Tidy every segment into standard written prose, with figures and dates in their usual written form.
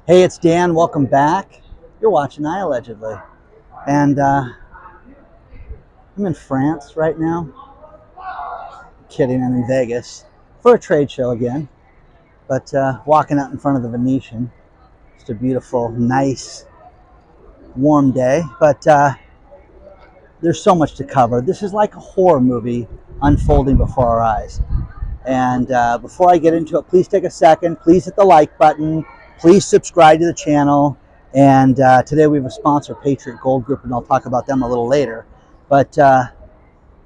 Hey, it's Dan. Welcome back. You're watching iAllegedly. And I'm in France right now. Kidding, I'm in Vegas for a trade show again. But walking out in front of the Venetian. Just a beautiful, nice, warm day. But there's so much to cover. This is like a horror movie unfolding before our eyes. And before I get into it, please take a second. Please hit the like button. Please subscribe to the channel. And today we have a sponsor, Patriot Gold Group, and I'll talk about them a little later. But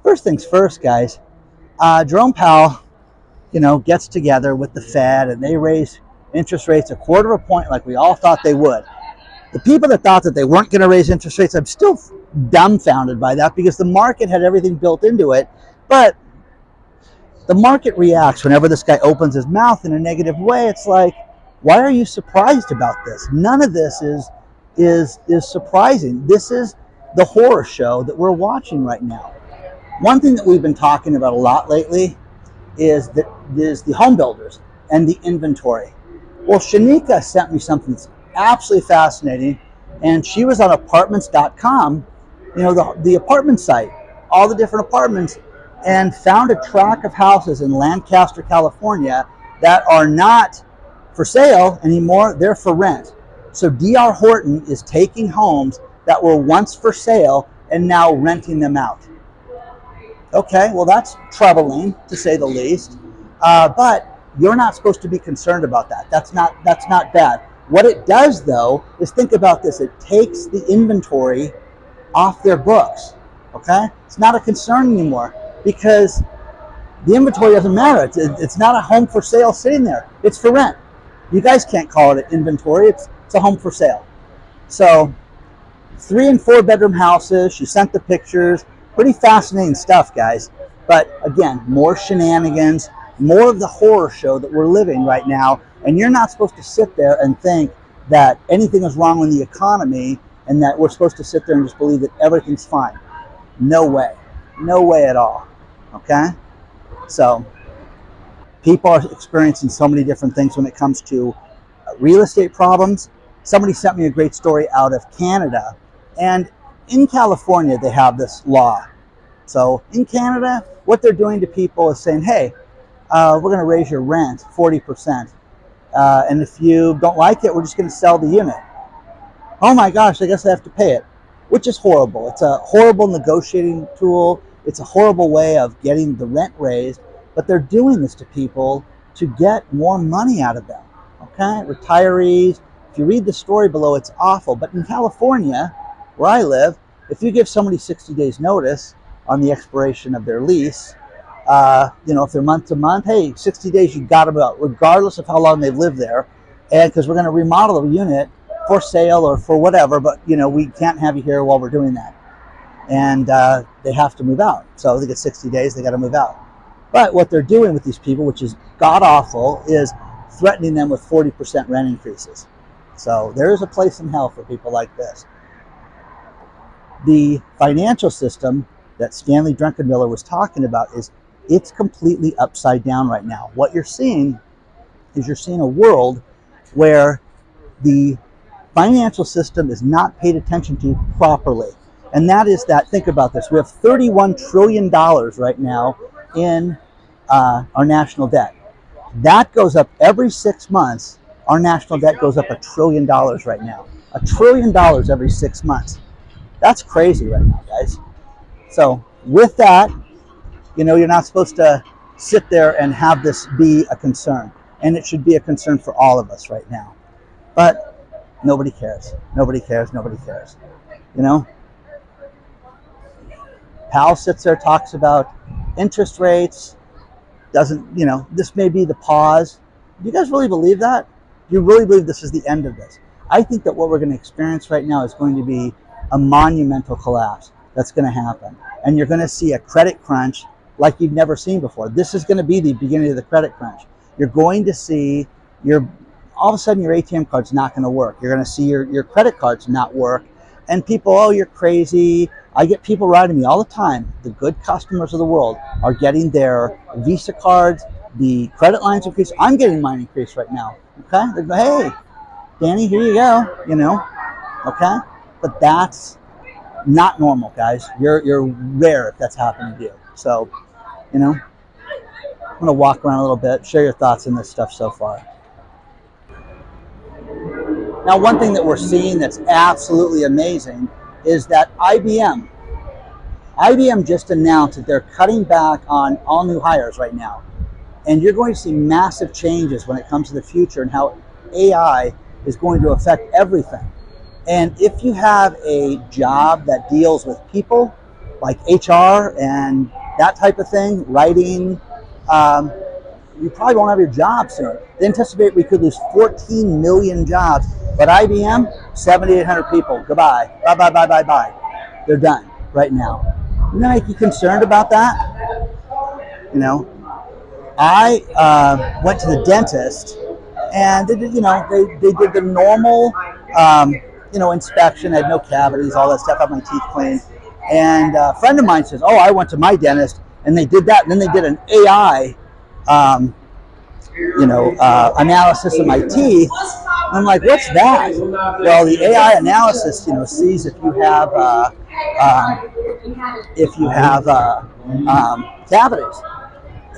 first things first, guys. Jerome Powell, gets together with the Fed, and they raise interest rates a quarter of a point like we all thought they would. The people that thought that they weren't going to raise interest rates, I'm still dumbfounded by that because the market had everything built into it. But the market reacts whenever this guy opens his mouth in a negative way. It's like, why are you surprised about this? None of this is surprising. This is the horror show that we're watching right now. One thing that we've been talking about a lot lately is the home builders and the inventory. Well, Shanika sent me something that's absolutely fascinating, and she was on apartments.com, the apartment site, all the different apartments, and found a tract of houses in Lancaster, California that are not for sale anymore. They're for rent. So D.R. Horton is taking homes that were once for sale and now renting them out. Okay, well, that's troubling to say the least. But you're not supposed to be concerned about that. That's not bad. What it does, though, is think about this. It takes the inventory off their books. Okay, it's not a concern anymore because the inventory doesn't matter. It's not a home for sale sitting there. It's for rent. You guys can't call it an inventory. It's a home for sale. So 3 and 4 bedroom houses. She sent the pictures. Pretty fascinating stuff, guys. But again, more shenanigans, more of the horror show that we're living right now. And you're not supposed to sit there and think that anything is wrong with the economy and that we're supposed to sit there and just believe that everything's fine. No way. No way at all. Okay? So people are experiencing so many different things when it comes to real estate problems. Somebody sent me a great story out of Canada. And in California, they have this law. So in Canada, what they're doing to people is saying, hey, we're going to raise your rent 40%. And if you don't like it, we're just going to sell the unit. Oh my gosh, I guess I have to pay it, which is horrible. It's a horrible negotiating tool. It's a horrible way of getting the rent raised. But they're doing this to people to get more money out of them. Okay? Retirees. If you read the story below, it's awful. But in California, where I live, if you give somebody 60 days notice on the expiration of their lease, if they're month to month, hey, 60 days you got them out, regardless of how long they've lived there. And because we're going to remodel the unit for sale or for whatever, but we can't have you here while we're doing that. And they have to move out. So they get 60 days, they got to move out. But what they're doing with these people, which is god awful, is threatening them with 40% rent increases. So there is a place in hell for people like this. The financial system that Stanley Druckenmiller was talking about it's completely upside down right now. What you're seeing is you're seeing a world where the financial system is not paid attention to properly. And that is that, think about this, we have $31 trillion right now in our national debt. That goes up every 6 months. Our national debt goes up $1 trillion right now. $1 trillion every 6 months. That's crazy right now, guys. So with that, you're not supposed to sit there and have this be a concern. And it should be a concern for all of us right now. But nobody cares. Nobody cares. Nobody cares. Powell sits there, talks about interest rates. This may be the pause. Do you guys really believe that? Do you really believe this is the end of this? I think that what we're going to experience right now is going to be a monumental collapse that's going to happen. And you're going to see a credit crunch like you've never seen before. This is going to be the beginning of the credit crunch. You're going to see all of a sudden your ATM card's not going to work. You're going to see your credit cards not work. And people, oh, you're crazy. I get people writing me all the time. The good customers of the world are getting their Visa cards, the credit lines increased. I'm getting mine increased right now. Okay? They go, hey, Danny, here you go, okay? But that's not normal, guys. You're rare if that's happening to you. So, I'm going to walk around a little bit, share your thoughts on this stuff so far. Now, one thing that we're seeing that's absolutely amazing is that IBM just announced that they're cutting back on all new hires right now. And you're going to see massive changes when it comes to the future and how AI is going to affect everything. And if you have a job that deals with people, like HR and that type of thing, writing, you probably won't have your job soon. They anticipate we could lose 14 million jobs. But IBM, 7,800 people. Goodbye. Bye, bye, bye, bye, bye. They're done right now. Doesn't that make you concerned about that? I went to the dentist, and they did, they did the normal, inspection. I had no cavities, all that stuff. I had my teeth cleaned. And a friend of mine says, "Oh, I went to my dentist, and they did that. And then they did an AI, analysis of my teeth." I'm like, "What's that?" Well, the AI analysis, sees if you have cavities,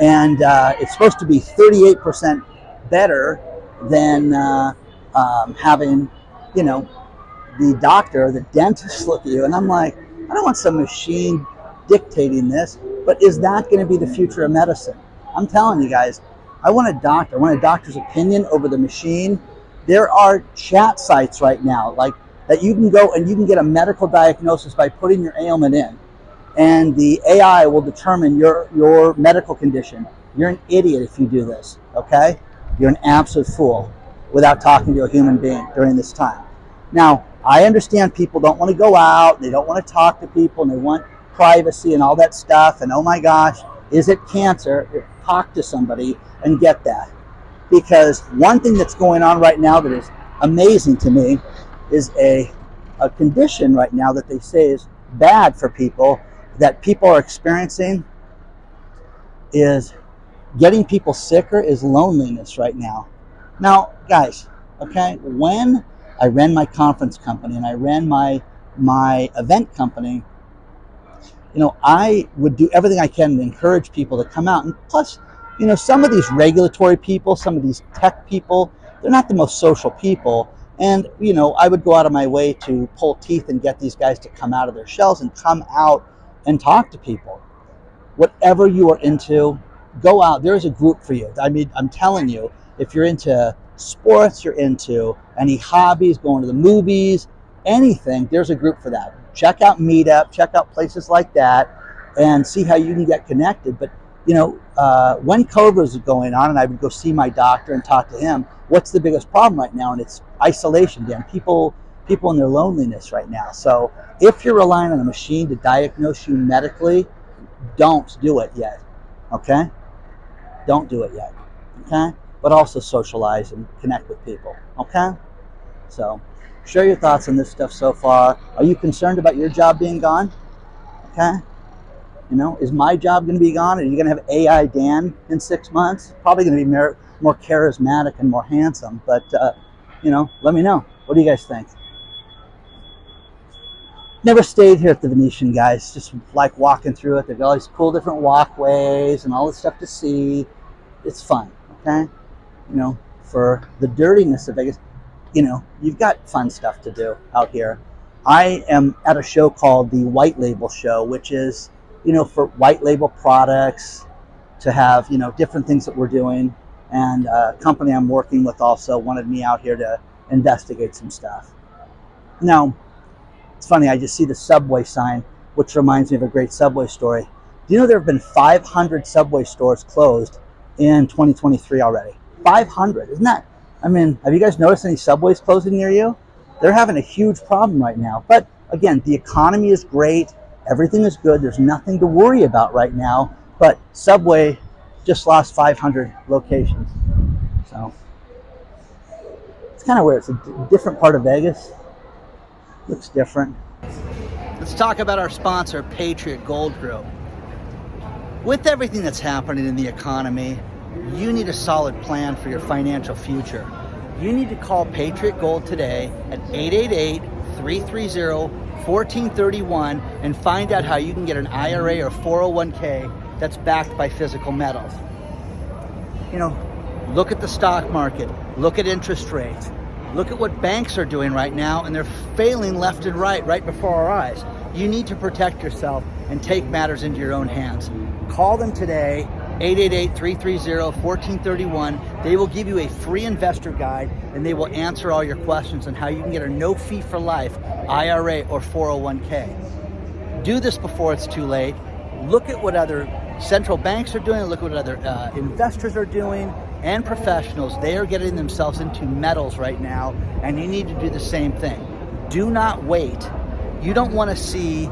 and it's supposed to be 38% better than having, the doctor, the dentist look at you. And I'm like, I don't want some machine dictating this, but is that going to be the future of medicine? I'm telling you guys, I want a doctor's opinion over the machine. There are chat sites right now, like that you can go and you can get a medical diagnosis by putting your ailment in, and the AI will determine your medical condition. You're an idiot if you do this, okay? You're an absolute fool without talking to a human being during this time. Now, I understand people don't want to go out, they don't want to talk to people, and they want privacy and all that stuff, and oh my gosh, is it cancer? Talk to somebody and get that. Because one thing that's going on right now that is amazing to me is a condition right now that they say is bad for people, that people are experiencing, is getting people sicker, is loneliness right now. Now, guys, okay, when I ran my conference company and I ran my event company, I would do everything I can to encourage people to come out. And plus, some of these regulatory people, some of these tech people, they're not the most social people. And, I would go out of my way to pull teeth and get these guys to come out of their shells and come out and talk to people. Whatever you are into, go out. There's a group for you. I mean, I'm telling you, if you're into sports, you're into any hobbies, going to the movies, anything, there's a group for that. Check out Meetup, check out places like that, and see how you can get connected. But, when COVID was going on and I would go see my doctor and talk to him, what's the biggest problem right now? And it's isolation, Dan. People in their loneliness right now. So if you're relying on a machine to diagnose you medically, don't do it yet, okay? Don't do it yet, okay? But also socialize and connect with people, okay? So share your thoughts on this stuff so far. Are you concerned about your job being gone? Okay? Is my job going to be gone? Are you going to have AI Dan in 6 months? Probably going to be more charismatic and more handsome. But, let me know. What do you guys think? Never stayed here at the Venetian, guys. Just like walking through it. They've got all these cool different walkways and all this stuff to see. It's fun, okay? For the dirtiness of Vegas, you've got fun stuff to do out here. I am at a show called the White Label Show, which is, for white label products to have, different things that we're doing. And a company I'm working with also wanted me out here to investigate some stuff. Now, it's funny, I just see the Subway sign, which reminds me of a great Subway story. Do you know there have been 500 Subway stores closed in 2023 already? 500, isn't that? I mean, have you guys noticed any Subways closing near you? They're having a huge problem right now. But again, the economy is great. Everything is good. There's nothing to worry about right now. But Subway just lost 500 locations. So it's kind of weird. It's a different part of Vegas. Looks different. Let's talk about our sponsor, Patriot Gold Group. With everything that's happening in the economy, you need a solid plan for your financial future. You need to call Patriot Gold today at 888-330-1431 and find out how you can get an IRA or 401k that's backed by physical metals. You know, look at the stock market, look at interest rates, look at what banks are doing right now, and they're failing left and right before our eyes. You need to protect yourself and take matters into your own hands. Call them today, 888-330-1431. They will give you a free investor guide, and they will answer all your questions on how you can get a no fee for life IRA or 401k. Do this before it's too late. Look at what other central banks are doing, look at what other investors are doing, and professionals. They are getting themselves into metals right now, and you need to do the same thing. Do not wait. You don't want to see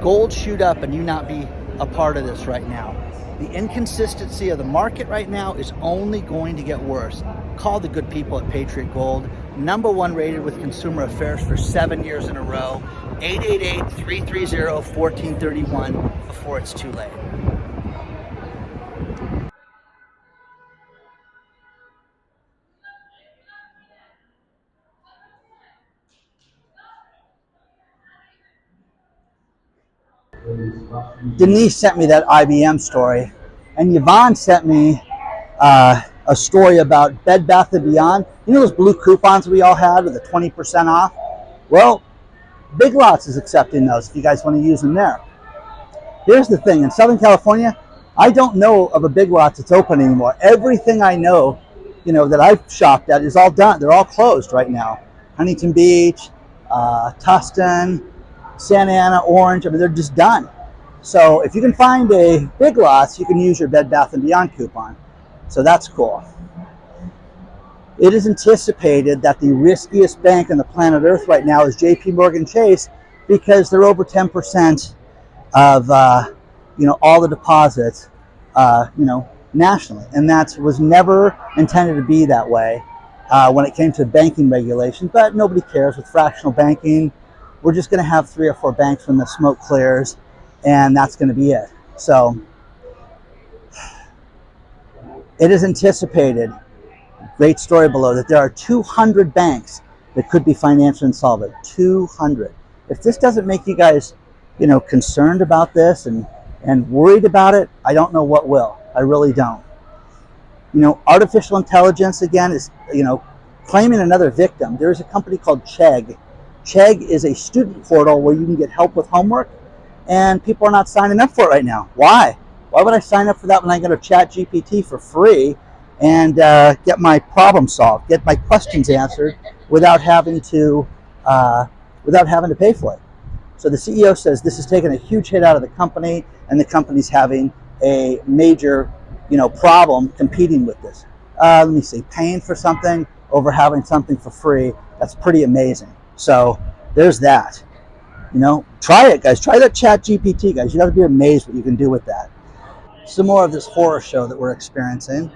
gold shoot up and you not be a part of this right now. The inconsistency of the market right now is only going to get worse. Call the good people at Patriot Gold, #1 rated with Consumer Affairs for 7 years in a row. 888-330-1431 before it's too late. Denise sent me that IBM story, and Yvonne sent me a story about Bed Bath & Beyond. You know those blue coupons we all had with the 20% off? Well, Big Lots is accepting those if you guys want to use them there. Here's the thing, in Southern California, I don't know of a Big Lots that's open anymore. Everything I know, that I've shopped at is all done. They're all closed right now. Huntington Beach, Tustin, Santa Ana, Orange, they're just done. So if you can find a Big Lots, you can use your Bed Bath & Beyond coupon. So that's cool. It is anticipated that the riskiest bank on the planet Earth right now is JP Morgan Chase, because they're over 10% of all the deposits nationally, and that was never intended to be that way when it came to banking regulation. But nobody cares. With fractional banking, we're just going to have 3 or 4 banks when the smoke clears, and that's going to be it. So it is anticipated, great story below, that there are 200 banks that could be financially insolvent. 200. If this doesn't make you guys, concerned about this and worried about it, I don't know what will. I really don't. Artificial intelligence, again, is, claiming another victim. There's a company called Chegg. Chegg is a student portal where you can get help with homework, and people are not signing up for it right now. Why? Why would I sign up for that when I go to ChatGPT for free and get my problem solved, get my questions answered without having to pay for it? So the CEO says this has taken a huge hit out of the company, and the company's having a major, problem competing with this. Let me see, paying for something over having something for free. That's pretty amazing. So there's that. Try it, guys. Try that ChatGPT, guys. You got to be amazed what you can do with that. Some more of this horror show that we're experiencing.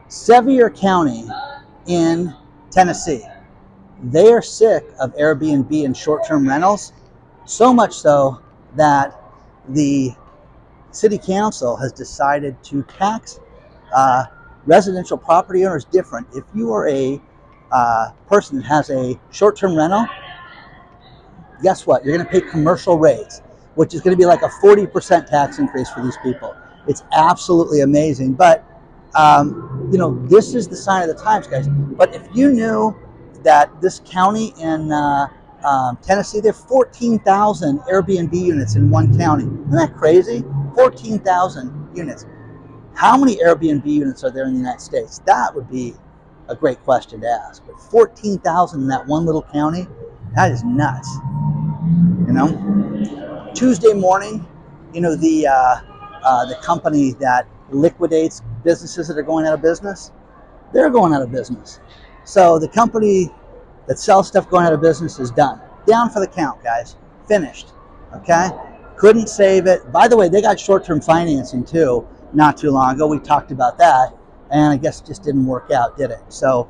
Sevier County in Tennessee. They are sick of Airbnb and short-term rentals, so much so that the city council has decided to tax residential property owners different. If you are a person that has a short-term rental, guess what? You're going to pay commercial rates, which is going to be like a 40% tax increase for these people. It's absolutely amazing. But, this is the sign of the times, guys. But if you knew that this county in Tennessee, there are 14,000 Airbnb units in one county. Isn't that crazy? 14,000 units. How many Airbnb units are there in the United States? That would be a great question to ask. But 14,000 in that one little county, that is nuts. Tuesday morning, the company that liquidates businesses that are going out of business, they're going out of business. So the company that sells stuff going out of business is done. Down for the count, guys. Finished. Okay? Couldn't save it. By the way, they got short-term financing too not too long ago. We talked about that, and I guess it just didn't work out, did it? So,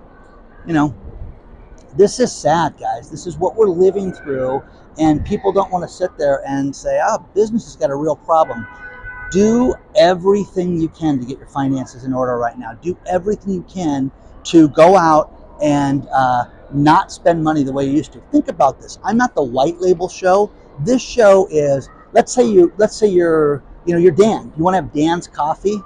this is sad, guys. This is what we're living through, and people don't want to sit there and say, business has got a real problem. Do everything you can to get your finances in order right now. Do everything you can to go out and not spend money the way you used to. Think about this. I'm not the white label show. This show is, let's say you're Dan. You want to have Dan's coffee?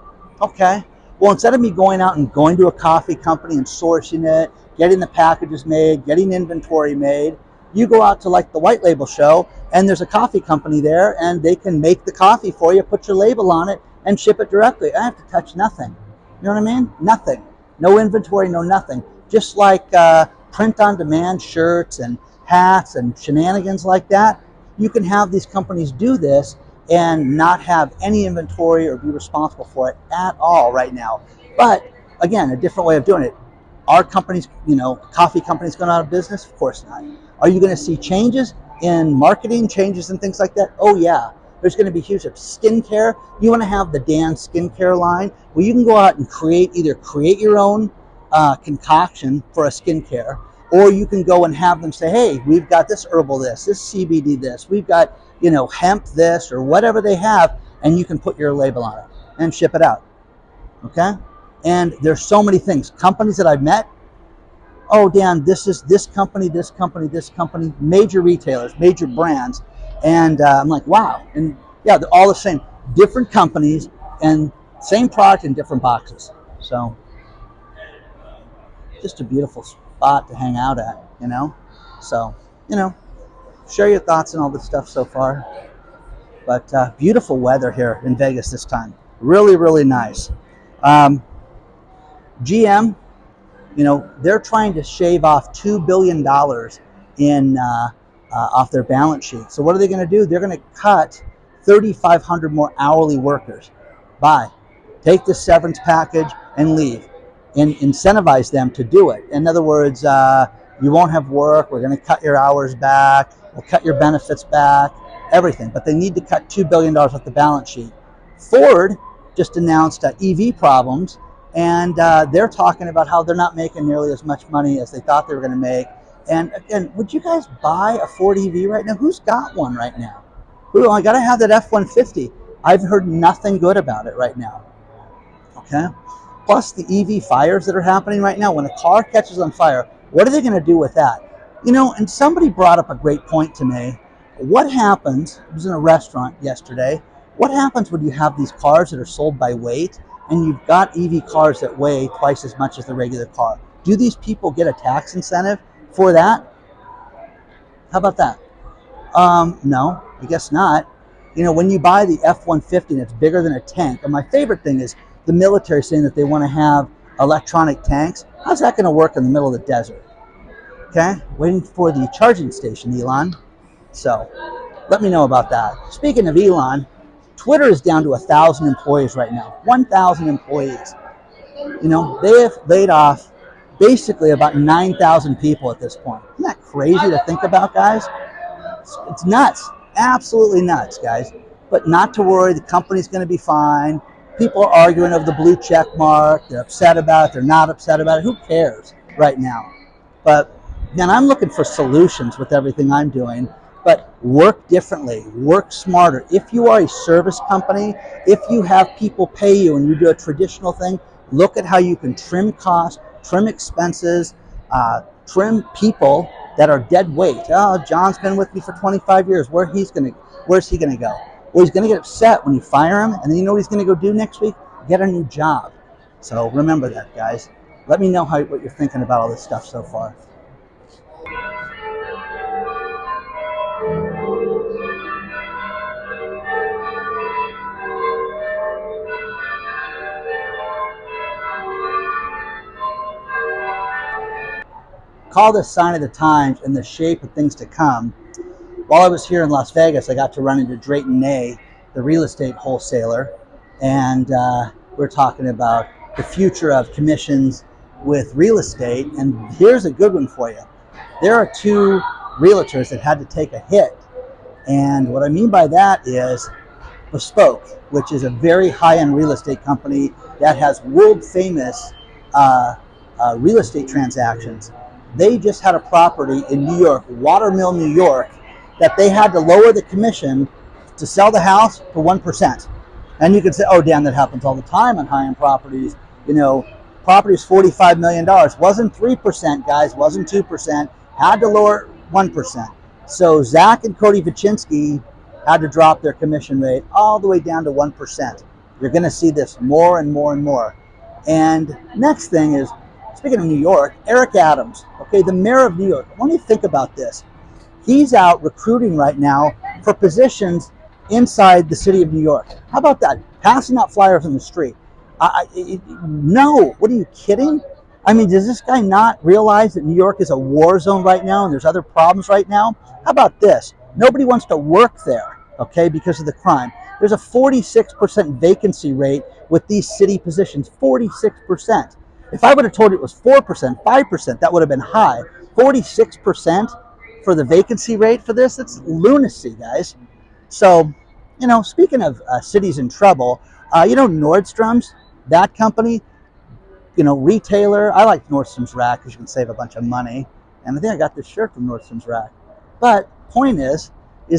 Okay. Well, instead of me going out and going to a coffee company and sourcing it, getting the packages made, getting inventory made, you go out to like the white label show, and there's a coffee company there, and they can make the coffee for you, put your label on it, and ship it directly. I have to touch nothing. You know what I mean? Nothing. No inventory, no nothing. Just like print-on-demand shirts and hats and shenanigans like that, you can have these companies do this and not have any inventory or be responsible for it at all right now. But again, a different way of doing it. Are companies, coffee companies going out of business? Of course not. Are you going to see changes in marketing, changes and things like that? Oh yeah. There's going to be huge skincare. You want to have the Dan skincare line where you can go out and either create your own concoction for a skincare, or you can go and have them say, hey, we've got this herbal this CBD this, we've got, hemp this, or whatever they have, and you can put your label on it and ship it out. Okay? And there's so many things. Companies that I've met, oh, Dan, this is this company, major retailers, major brands. And I'm like, wow. And yeah, they're all the same. Different companies and same product in different boxes. So just a beautiful spot to hang out at, So, share your thoughts on all this stuff so far. But beautiful weather here in Vegas this time. Really, really nice. GM, they're trying to shave off $2 billion in off their balance sheet. So what are they going to do? They're going to cut 3,500 more hourly workers. Bye. Take the severance package and leave. And incentivize them to do it. In other words, you won't have work. We're going to cut your hours back. We'll cut your benefits back. Everything. But they need to cut $2 billion off the balance sheet. Ford just announced EV problems. And they're talking about how they're not making nearly as much money as they thought they were going to make. And again, would you guys buy a Ford EV right now? Who's got one right now? I got to have that F-150. I've heard nothing good about it right now. Okay? Plus the EV fires that are happening right now. When a car catches on fire, what are they going to do with that? And somebody brought up a great point to me. What happens, I was in a restaurant yesterday, what happens when you have these cars that are sold by weight and you've got EV cars that weigh twice as much as the regular car? Do these people get a tax incentive for that? How about that? No, I guess not. When you buy the F-150 and it's bigger than a tank, and my favorite thing is the military saying that they want to have electronic tanks. How's that going to work in the middle of the desert? Okay, waiting for the charging station, Elon. So let me know about that. Speaking of Elon, Twitter is down to 1,000 employees right now. 1,000 employees. They have laid off basically about 9,000 people at this point. Isn't that crazy to think about, guys? It's nuts. Absolutely nuts, guys. But not to worry, the company's going to be fine. People are arguing over the blue check mark. They're upset about it. They're not upset about it. Who cares right now? But, man, I'm looking for solutions with everything I'm doing. But work differently. Work smarter. If you are a service company, if you have people pay you and you do a traditional thing, look at how you can trim costs, trim expenses, trim people that are dead weight. Oh, John's been with me for 25 years. Where's he going to go? Well, he's going to get upset when you fire him, and then you know what he's going to go do next week? Get a new job. So remember that, guys. Let me know what you're thinking about all this stuff so far. Call this sign of the times and the shape of things to come. While I was here in Las Vegas, I got to run into Drayton Nay, the real estate wholesaler, and we're talking about the future of commissions with real estate. And here's a good one for you. There are two realtors that had to take a hit. And what I mean by that is Bespoke, which is a very high-end real estate company that has world-famous real estate transactions. They just had a property in New York, Watermill, New York, that they had to lower the commission to sell the house for 1%. And you could say, oh, Dan, that happens all the time on high-end properties. property was $45 million. Wasn't 3%, guys, wasn't 2%. Had to lower 1%. So Zach and Cody Vachinsky had to drop their commission rate all the way down to 1%. You're going to see this more and more and more. And next thing is, speaking of New York, Eric Adams, okay, the mayor of New York. When you think about this, he's out recruiting right now for positions inside the city of New York. How about that? Passing out flyers on the street. No, what are you kidding? I mean, does this guy not realize that New York is a war zone right now and there's other problems right now? How about this? Nobody wants to work there, okay, because of the crime. There's a 46% vacancy rate with these city positions, 46%. If I would have told you it was 4%, 5%, that would have been high. 46% for the vacancy rate for this, that's lunacy, guys. So, you know, speaking of cities in trouble, you know, Nordstrom's, that company, you know, retailer. I like Nordstrom's Rack because you can save a bunch of money. And I think I got this shirt from Nordstrom's Rack. But point is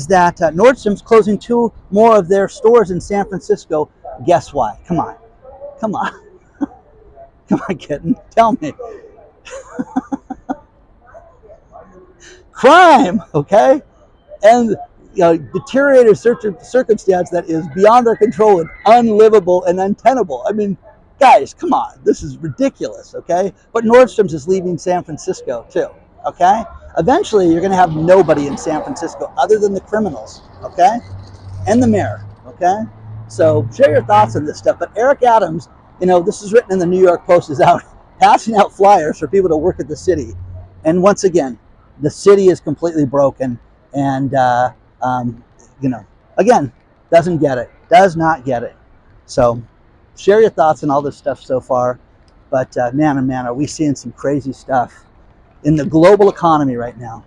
that Nordstrom's closing 2 more of their stores in San Francisco. Guess why? Come on. Come on. Come on, kitten. Tell me. Crime, okay? And you know, deteriorated circumstance that is beyond our control and unlivable and untenable. I mean, guys, come on. This is ridiculous, okay? But Nordstrom's is leaving San Francisco too, okay? Eventually, you're going to have nobody in San Francisco other than the criminals, okay? And the mayor, okay? So share your thoughts on this stuff. But Eric Adams, you know, this is written in the New York Post, is out passing out flyers for people to work at the city. And once again, the city is completely broken. And, you know, again, doesn't get it. Does not get it. So share your thoughts on all this stuff so far. But man, oh man, are we seeing some crazy stuff in the global economy right now.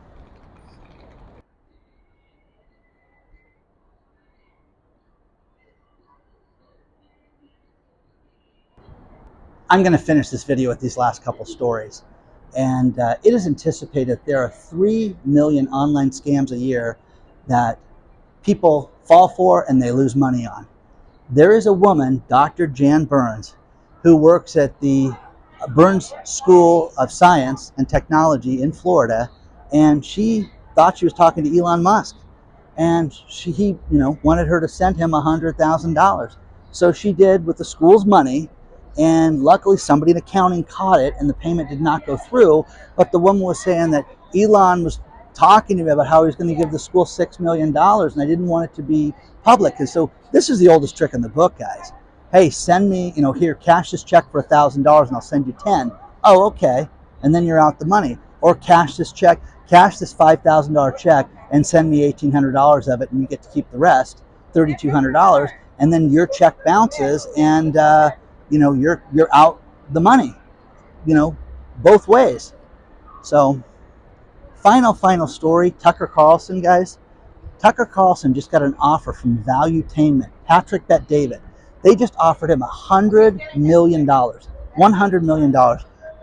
I'm going to finish this video with these last couple stories. And it is anticipated there are 3 million online scams a year that people fall for and they lose money on. There is a woman, Dr. Jan Burns, who works at the Burns School of Science and Technology in Florida, and she thought she was talking to Elon Musk, and he, you know, wanted her to send him $100,000. So she did with the school's money, and luckily somebody in accounting caught it, and the payment did not go through. But the woman was saying that Elon was talking to me about how he was going to give the school $6 million, and I didn't want it to be public. And so this is the oldest trick in the book, guys. Hey, send me, you know, here, cash this check for $1,000 and I'll send you 10. Oh, okay. And then you're out the money. Or cash this check, cash this $5,000 check and send me $1,800 of it, and you get to keep the rest, $3,200. And then your check bounces, and you know, you're out the money, you know, both ways. So final story, Tucker Carlson, guys. Tucker Carlson just got an offer from Valuetainment, Patrick Bet David. They just offered him $100 million, $100 million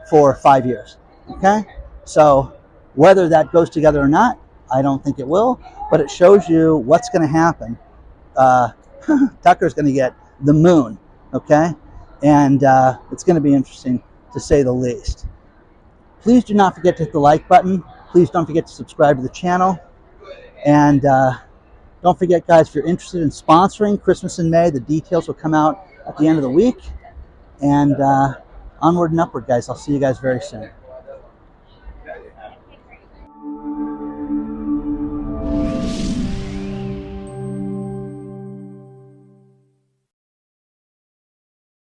for 5 years, okay? So whether that goes together or not, I don't think it will, but it shows you what's going to happen. Tucker's going to get the moon, okay? And it's going to be interesting, to say the least. Please do not forget to hit the like button. Please don't forget to subscribe to the channel. And don't forget, guys, if you're interested in sponsoring Christmas in May, the details will come out at the end of the week. And onward and upward, guys. I'll see you guys very soon.